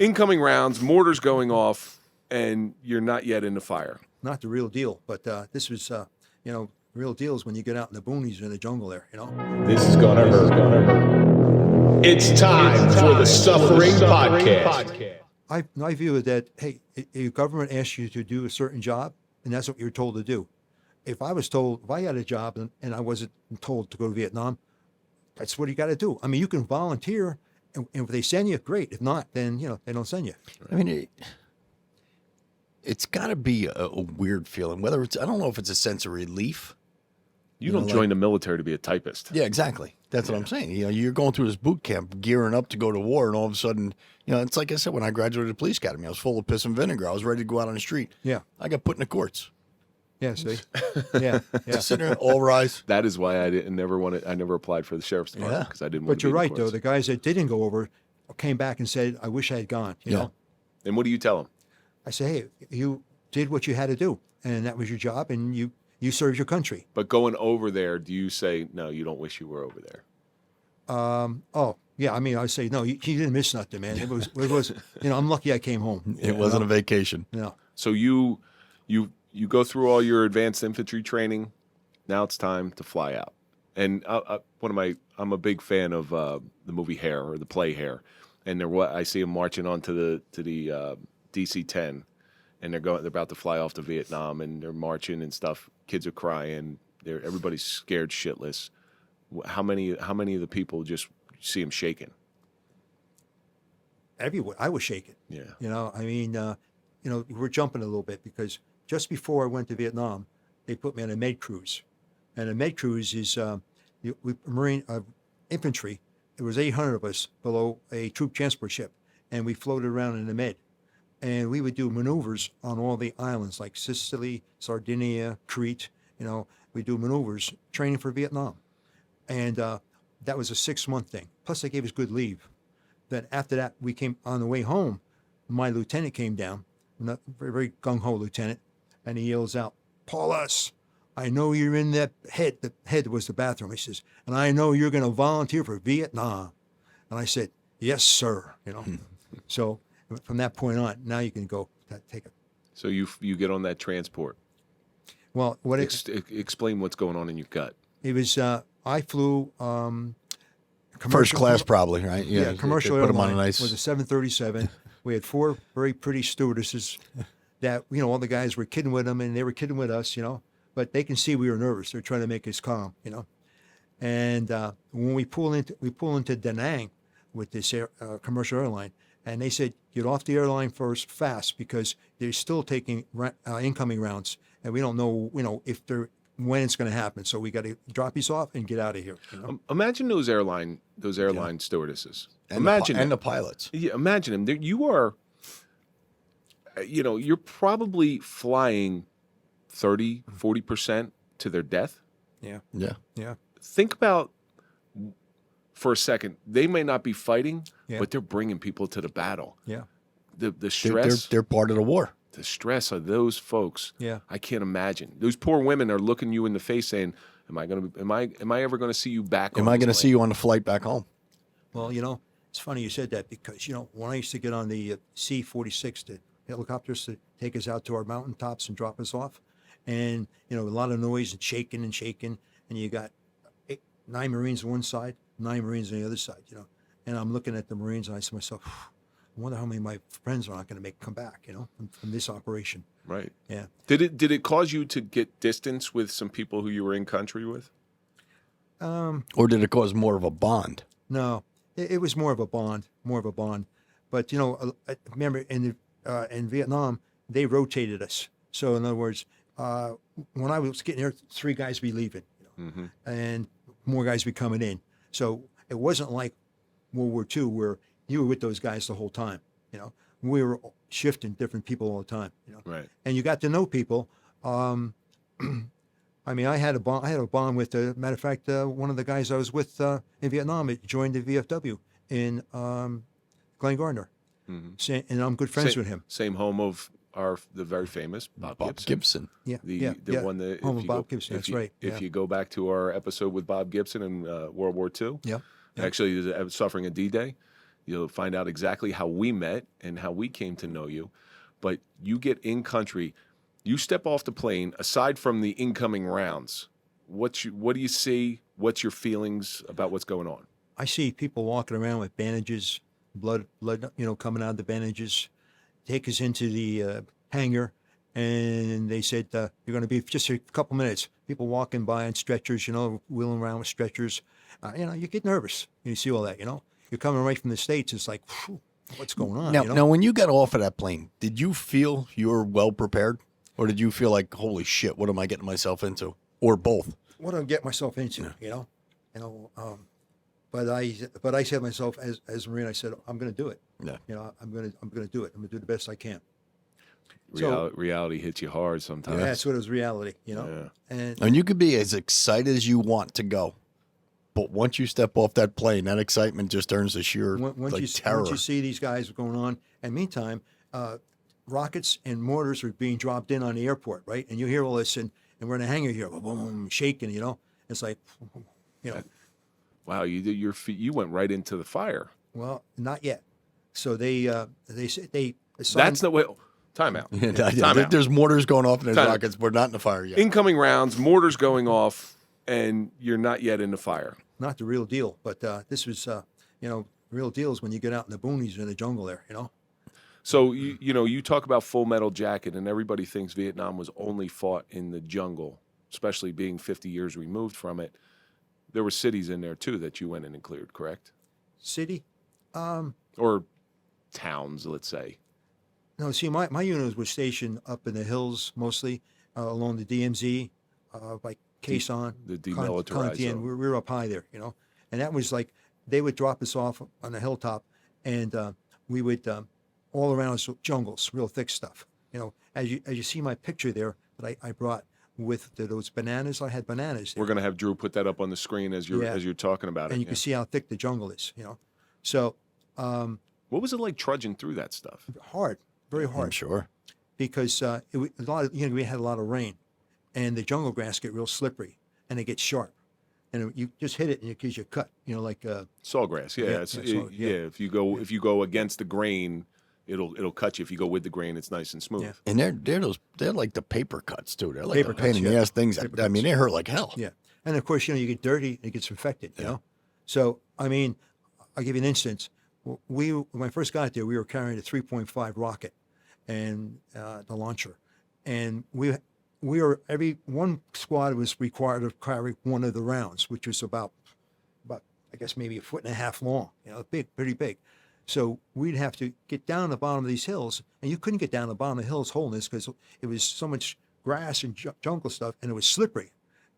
incoming rounds, mortars going off, and you're not yet in the fire. Not the real deal, but this was, real deal is when you get out in the boonies or in the jungle there, This is gonna hurt. It's time for the Suffering Podcast. I view it that, hey, a government asks you to do a certain job, and that's what you're told to do. If I had a job and I wasn't told to go to Vietnam, that's what you got to do. I mean, you can volunteer, and if they send you, great. If not, then, they don't send you. I mean, it's got to be a weird feeling. I don't know if it's a sense of relief. You don't join the military to be a typist. Yeah, exactly. That's what I'm saying. You're going through this boot camp, gearing up to go to war, and all of a sudden, it's like I said, when I graduated the police academy, I was full of piss and vinegar. I was ready to go out on the street. Yeah. I got put in the courts. Yeah, see? Yeah. Just sitting there, all rise. That is why I never applied for the sheriff's department, because I didn't want But to you're be in right, the though. courts. The guys that didn't go over came back and said, I wish I had gone, you know? And what do you tell them? I say, hey, you did what you had to do, and that was your job, and you served your country. But going over there, do you say, no, you don't wish you were over there? Yeah, I mean, I say, no, you didn't miss nothing, man. It was I'm lucky I came home. It wasn't a vacation. No. So you go through all your advanced infantry training. Now it's time to fly out. And I'm a big fan of the movie Hair, or the play Hair. And I see them marching on to the DC-10, and they're about to fly off to Vietnam, and they're marching and stuff. Kids are crying. Everybody's scared shitless. How many of the people just see them shaking? Everyone. I was shaking. Yeah. I mean, we're jumping a little bit because just before I went to Vietnam, they put me on a med cruise. And a med cruise is Marine infantry. There was 800 of us below a troop transport ship, and we floated around in the med. And we would do maneuvers on all the islands like Sicily, Sardinia, Crete. We do maneuvers, training for Vietnam. And that was a 6-month thing. Plus, they gave us good leave. Then after that, we came on the way home. My lieutenant came down, a very, very gung-ho lieutenant, and he yells out, Paulus, I know you're in that head. The head was the bathroom. He says, and I know you're going to volunteer for Vietnam. And I said, yes, sir. So from that point on, now you can go take it. So you get on that transport. Well, explain what's going on in your gut. It was I flew First class, probably, right? Yeah, commercial put airline. them on a nice. It was a 737. We had 4 very pretty stewardesses that all the guys were kidding with them, and they were kidding with us, But they can see we were nervous. They're trying to make us calm, And when we pull into Da Nang with this commercial airline, and they said, get off the airline first fast because they're still taking incoming rounds, and we don't know, when it's going to happen. So we got to drop these off and get out of here. Imagine those airline stewardesses. And the pilots. Yeah, imagine them. You are, you're probably flying 30, 40% to their death. Yeah. Yeah. Yeah. Think about, for a second, they may not be fighting, Yeah. but they're bringing people to the battle. Yeah. The stress. They're part of the war. The stress of those folks. Yeah. I can't imagine. Those poor women are looking you in the face saying, am I ever going to see you back? Am I going to see you on the flight back home? Well, it's funny you said that because, when I used to get on the C-46, the helicopters to take us out to our mountaintops and drop us off, and, a lot of noise and shaking, and you got 9 Marines on one side, 9 Marines on the other side, and I'm looking at the Marines and I say to myself, I wonder how many of my friends are not going to come back, from this operation. Right. Yeah. Did it cause you to get distance with some people who you were in country with? Or did it cause more of a bond? No, it was more of a bond. But I remember in Vietnam they rotated us. So in other words, when I was getting there, 3 guys be leaving, and more guys be coming in. So it wasn't like World War II where you were with those guys the whole time. We were shifting different people all the time. Right. And you got to know people. I mean, I had a bond with. Matter of fact, one of the guys I was with in Vietnam joined the VFW in Glen Gardner, and I'm good friends with him. Same home of the very famous Bob Gibson. Yeah, the one that home of Bob Gibson. That's right. If you go back to our episode with Bob Gibson in World War II, yeah. actually suffering a D-Day, You'll find out exactly how we met and how we came to know you. But you get in country, you step off the plane. Aside from the incoming rounds, what do you see? What's your feelings about what's going on? I see people walking around with bandages, blood, coming out of the bandages. Take us into the hangar, and they said, you're going to be just a couple minutes. People walking by on stretchers, wheeling around with stretchers. You get nervous. You see all that, You're coming right from the States. It's like, whew, what's going on? Now, when you got off of that plane, did you feel you were well prepared? Or did you feel like, holy shit, what am I getting myself into? Or both? What do I get myself into, But I said to myself, as a Marine, I said, I'm going to do it. Yeah. I'm going to do it. I'm going to do the best I can. Reality hits you hard sometimes. Yeah, that's what it was, reality, Yeah. And you could be as excited as you want to go. But once you step off that plane, that excitement just turns to sheer terror. Once you see these guys going on, and meantime, rockets and mortars are being dropped in on the airport, right? And you hear all this, and we're in a hangar here, boom, shaking, It's like, Wow, you went right into the fire. Well, not yet. So they assigned, That's no way. Time out. There's mortars going off and there's rockets. We're not in the fire yet. Incoming rounds, mortars going off, and you're not yet in the fire. not the real deal, but this was real deal is when you get out in the boonies in the jungle there, So you talk about Full Metal Jacket, and everybody thinks Vietnam was only fought in the jungle, especially being 50 years removed from it. There were cities in there too that you went in and cleared, correct? City? Or towns, let's say. No, see, my unit was stationed up in the hills mostly, along the DMZ, like Quezon, The demilitarized Conti, and zone. we were up high there, And that was like, they would drop us off on the hilltop, and we would, all around us, jungles, real thick stuff. As you see my picture there that I brought with those bananas, I had bananas there. We're going to have Drew put that up on the screen as you're talking about it. And you can see how thick the jungle is, So, what was it like trudging through that stuff? hard, very hard. I'm sure. Because we had a lot of rain, and the jungle grass get real slippery, and it gets sharp, and you just hit it and it gives you a cut, like Sawgrass, yeah. If you go against the grain, it'll cut you. If you go with the grain, it's nice and smooth. Yeah. And they're like the paper cuts too. They're like Paper the pain in the cuts, ass things. Paper I mean, they hurt like hell. yeah. And of course, you get dirty, it gets infected, So I mean, I'll give you an instance. When I first got there, we were carrying a 3.5 rocket, and the launcher, and we were one squad was required to carry one of the rounds, which was about I guess maybe 1.5 feet long, pretty big. So we'd have to get down the bottom of these hills, and you couldn't get down the bottom of the hills holding this because it was so much grass and jungle stuff, and it was slippery,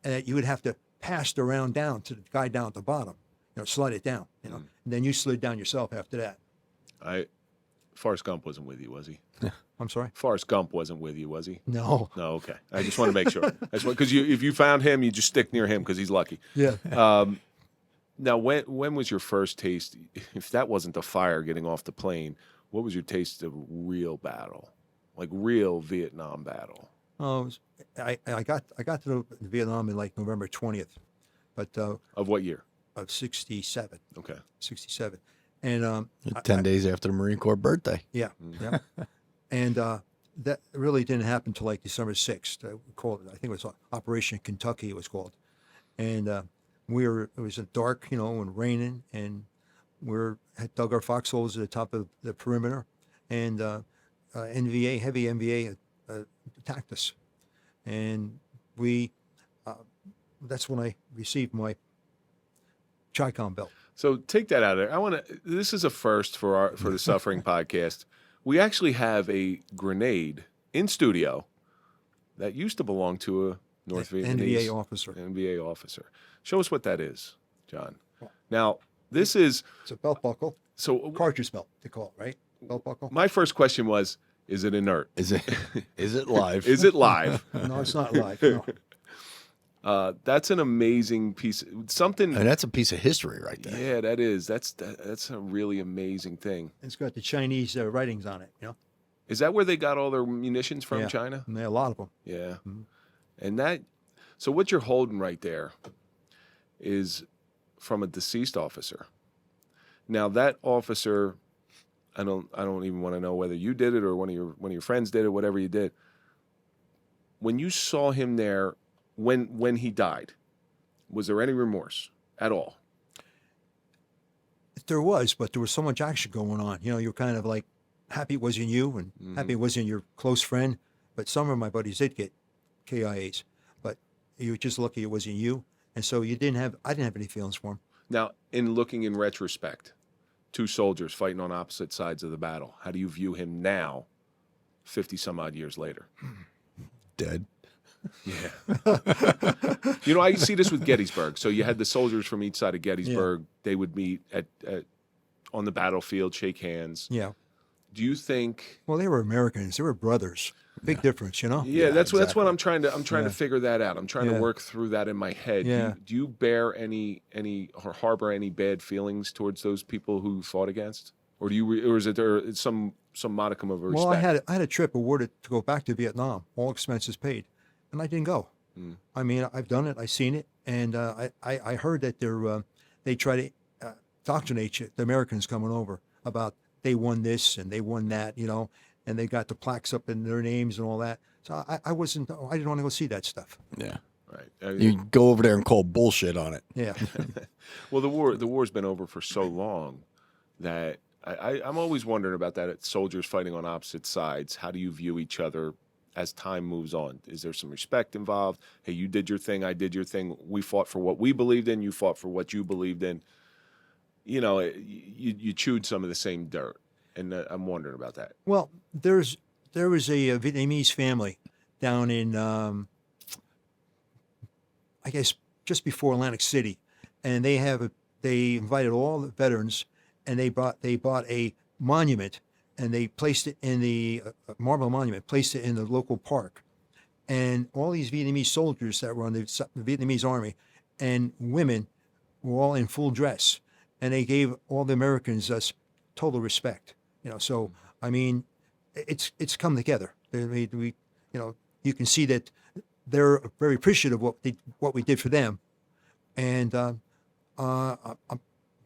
and you would have to pass the round down to the guy down at the bottom, slide it down, and then you slid down yourself after that. Forrest Gump wasn't with you, was he? I'm sorry? Forrest Gump wasn't with you, was he? No. No, okay. I just want to make sure. Because if you found him, you just stick near him because he's lucky. Yeah. Now, when was your first taste? If that wasn't the fire getting off the plane, what was your taste of real battle, like real Vietnam battle? Oh, I got to Vietnam in like November 20th, but Of what year? of 67. Okay. 67. And 10 days after the Marine Corps birthday. yeah, yeah. And that really didn't happen until like December 6th. I think it was Operation Kentucky it was called. And it was dark, and raining, and had dug our foxholes at the top of the perimeter, and heavy NVA attacked us. And that's when I received my Chi-Com belt. So take that out of there. This is a first for the Suffering Podcast. We actually have a grenade in studio that used to belong to a North Vietnamese NVA officer. Show us what that is, John. Now, this is It's a belt buckle, so. cartridge belt, they call it, right? Belt buckle? My first question was, is it inert? Is it live? Is it live? No, it's not live. No. That's an amazing piece. Something. And that's a piece of history right there. Yeah, that is. That's a really amazing thing. It's got the Chinese writings on it, Is that where they got all their munitions from, Yeah. China? And there are a lot of them. Yeah. Mhm. And so what you're holding right there is from a deceased officer. Now that officer, I don't even want to know whether you did it or one of your friends did it, whatever you did. When you saw him there, when he died, was there any remorse at all? There was, but there was so much action going on. You know, you're kind of like happy it wasn't you and happy it wasn't your close friend. But some of my buddies did get KIAs, but you were just lucky it wasn't you. And so I didn't have any feelings for him. Now, in looking in retrospect, two soldiers fighting on opposite sides of the battle, how do you view him now, 50 some odd years later? Dead. Yeah. You know, I see this with Gettysburg. So you had the soldiers from each side of Gettysburg. They would meet on the battlefield, shake hands. Yeah. Do you think? Well, they were Americans. They were brothers. Big difference, you know? Yeah, that's exactly. what I'm trying to figure that out. I'm trying to work through that in my head. Yeah. Do you bear any or harbor any bad feelings towards those people who fought against? Or or is it there some modicum of respect? Well, I had a trip awarded to go back to Vietnam, all expenses paid, and I didn't go. I mean, I've done it, I've seen it, and I heard that they try to indoctrinate you, the Americans coming over, about they won this and they won that, you know, and they got the plaques up in their names and all that. So I didn't want to go see that stuff. Yeah. Right. You go over there and call bullshit on it. Yeah. Well, the war's been over for so long that I'm always wondering about that. Soldiers fighting on opposite sides. How do you view each other as time moves on? Is there some respect involved? Hey, you did your thing, I did your thing. We fought for what we believed in. You fought for what you believed in. You know, you chewed some of the same dirt, and I'm wondering about that. Well, there was a Vietnamese family down in, I guess, just before Atlantic City, and they invited all the veterans, and they bought a monument, and they placed it in the marble monument, placed it in the local park, and all these Vietnamese soldiers that were on the Vietnamese army and women were all in full dress, and they gave all the Americans us total respect. You know, so I mean, it's come together. We you know, you can see that they're very appreciative of what we did for them, and now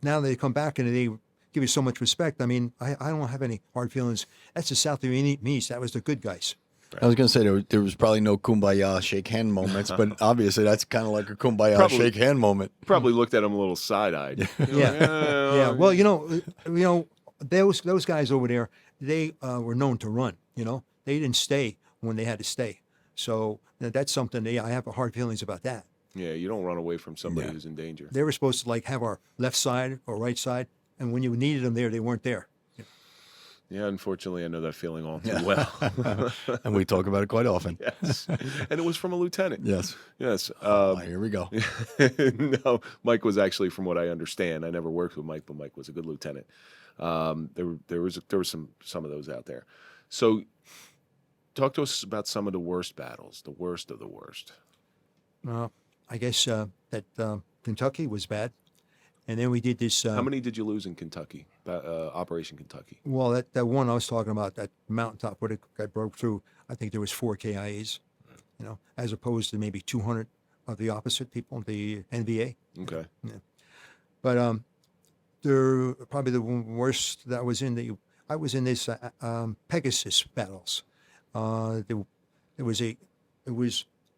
they come back and they give you so much respect. I mean, I don't have any hard feelings. That's the South Vietnamese. That was the good guys. I was going to say there was probably no kumbaya shake hand moments, but obviously that's kind of like a kumbaya shake hand moment. Probably looked at him a little side-eyed. Yeah. Well, you know, those guys over there, they were known to run. You know, they didn't stay when they had to stay. So that's something I have hard feelings about that. Yeah, you don't run away from somebody who's in danger. They were supposed to like have our left side or right side, and when you needed them there, they weren't there. Yeah, unfortunately, I know that feeling all too well. And we talk about it quite often. Yes, and it was from a lieutenant. Yes. Here we go. No, Mike was actually, from what I understand, I never worked with Mike, but Mike was a good lieutenant. There was some of those out there. So, talk to us about some of the worst battles, the worst of the worst. I guess that Kentucky was bad, and then we did this. How many did you lose in Kentucky? Operation Kentucky. Well, that one I was talking about, that mountaintop where I broke through, I think there was 4 KIAs, you know, as opposed to maybe 200 of the opposite people, the NVA. Okay. Yeah. But they're probably the worst that was I was in this Pegasus battles.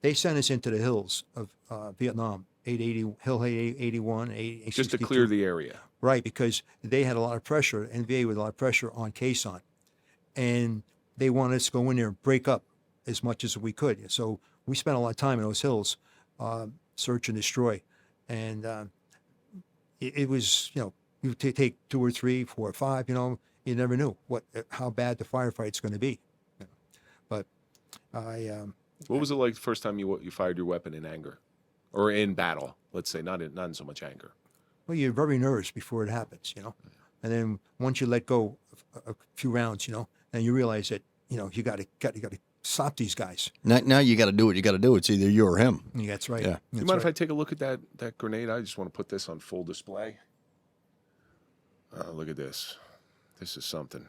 They sent us into the hills of Vietnam, 880, Hill 881, 862. Just to clear the area. Right, because they had a lot of pressure, NVA with a lot of pressure on Quezon. And they wanted us to go in there and break up as much as we could. So we spent a lot of time in those hills, search and destroy. And it was, you know, you take 2 or 3, 4 or 5, you know, you never knew how bad the firefight's going to be. You know. But What was it like the first time you fired your weapon in anger? Or in battle, let's say, not in so much anger. Well, you're very nervous before it happens, you know. And then once you let go a few rounds, you know, and you realize that, you know, you got to stop these guys. Now you got to do what you got to do. It's either you or him. Yeah, that's right. Yeah. Do you mind if I take a look at that grenade? I just want to put this on full display. Look at this. This is something.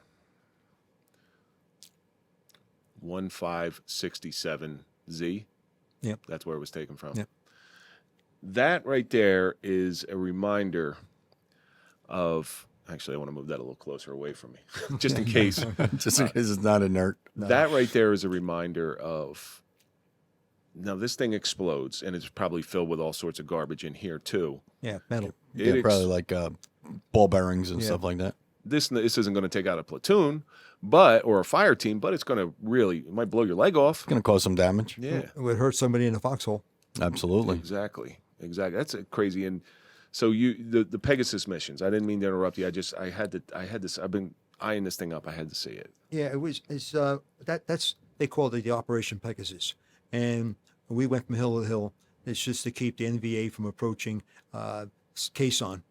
1567Z. Yep. That's where it was taken from. Yep. That right there is a reminder of Actually, I want to move that a little closer away from me, just in case. Just because it's not inert. That right there is a reminder of, now this thing explodes, and it's probably filled with all sorts of garbage in here too. Yeah, metal. Yeah, probably like ball bearings and Yeah. stuff like that. This isn't going to take out a platoon, or a fire team, but it's going to really, it might blow your leg off. It's going to cause some damage. Yeah, It would hurt somebody in the foxhole. Absolutely. exactly. That's crazy. And so the Pegasus missions. I didn't mean to interrupt you. I had this. I've been eyeing this thing up. I had to see it. Yeah, that's they called it the Operation Pegasus, and we went from hill to hill. It's just to keep the NVA from approaching Quezon,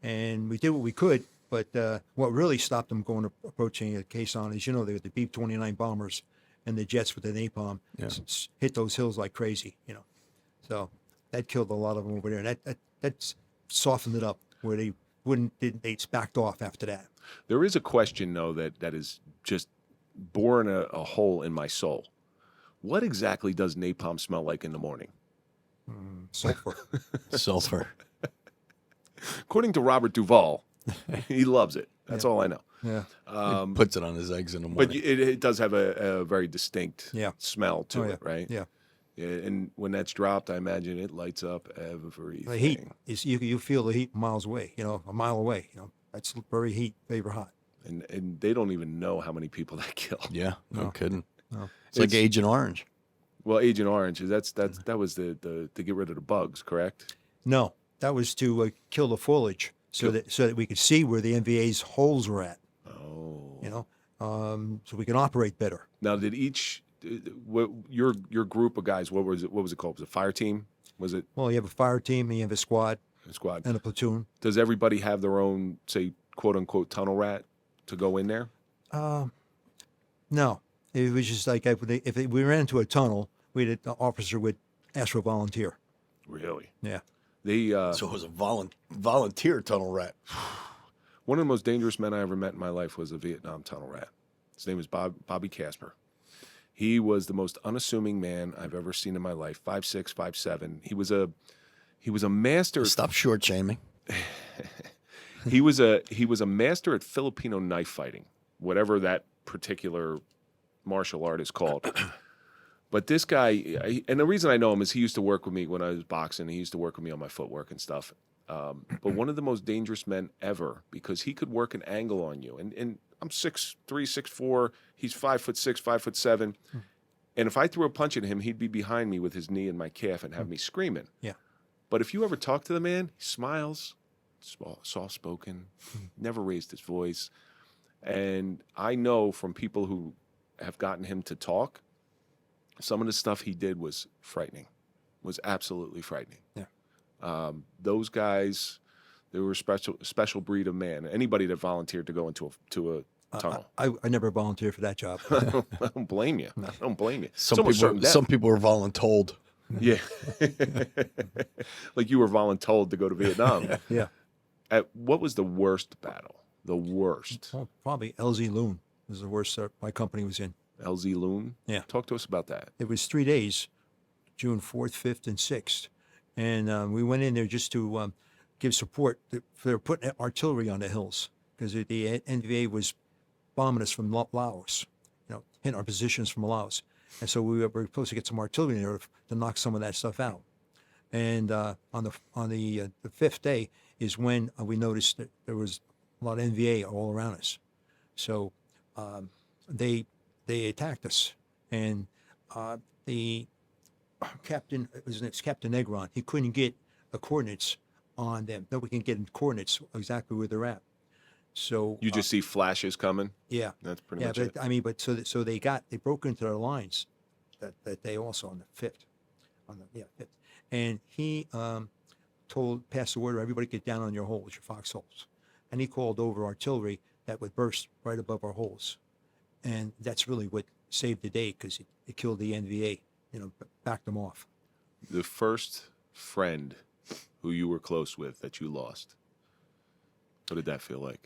and we did what we could. But what really stopped them approaching Quezon is, the B-29 bombers and the jets with the napalm hit those hills like crazy. So that killed a lot of them over there, and that softened it up where they backed off after that. There is a question though that is just boring a hole in my soul. What exactly does napalm smell like in the morning? Sulfur. Sulfur. According to Robert Duvall, he loves it. That's all I know. Yeah. He puts it on his eggs in the morning. But it does have a very distinct smell to Oh, yeah. it, right? Yeah. Yeah, and when that's dropped, I imagine it lights up everything. The heat is you feel the heat miles away. A mile away. That's very hot. And they don't even know how many people that killed. Yeah, no kidding. No. It's like Agent Orange. Well, Agent Orange, that was the to get rid of the bugs, correct? No, that was to kill the foliage so that we could see where the NVA's holes were at. Oh. So we can operate better. Now, did your group of guys, what was it called? Was it a fire team? Was it Well, you have a fire team, and you have a squad, and a platoon. Does everybody have their own, say, quote unquote, tunnel rat to go in there? No, it was just like if we ran into a tunnel, the officer would ask for a volunteer. Really? Yeah. So it was a volunteer tunnel rat. One of the most dangerous men I ever met in my life was a Vietnam tunnel rat. His name was Bobby Casper. He was the most unassuming man I've ever seen in my life. 5'6", 5'7". He was a master. Stop short shaming. He was a master at Filipino knife fighting, whatever that particular martial art is called. But this guy, and the reason I know him is he used to work with me when I was boxing. He used to work with me on my footwork and stuff. But one of the most dangerous men ever, because he could work an angle on you. And I'm 6'3", 6'4". He's 5'6", 5'7". And if I threw a punch at him, he'd be behind me with his knee in my calf and have me screaming. Yeah. But if you ever talk to the man, he smiles, soft-spoken, never raised his voice. And I know from people who have gotten him to talk, some of the stuff he did was frightening, was absolutely frightening. Yeah. Those guys, they were a special breed of man. Anybody that volunteered to go into a tunnel. I never volunteered for that job. I don't blame you. I don't blame you. Some people are voluntold. Yeah. Like you were voluntold to go to Vietnam. Yeah. What was the worst battle? The worst? Well, probably LZ Loon was the worst my company was in. LZ Loon? Yeah. Talk to us about that. It was 3 days, June 4th, 5th, and 6th. And we went in there just to give support. They were putting artillery on the hills because the NVA was bombing us from Laos, hitting our positions from Laos. And so we were supposed to get some artillery in there to knock some of that stuff out. And on the fifth day is when we noticed that there was a lot of NVA all around us. So they attacked us, and the captain, his name's Captain Negron, he couldn't get the coordinates on them. Nobody can get coordinates exactly where they're at. So You just see flashes coming? yeah, That's pretty much it. so they broke into their lines that day also on the 5th, fifth, and he passed the word, everybody get down on your holes, your foxholes, and he called over artillery that would burst right above our holes, and that's really what saved the day because it killed the NVA, backed them off. The first friend who you were close with that you lost, what did that feel like?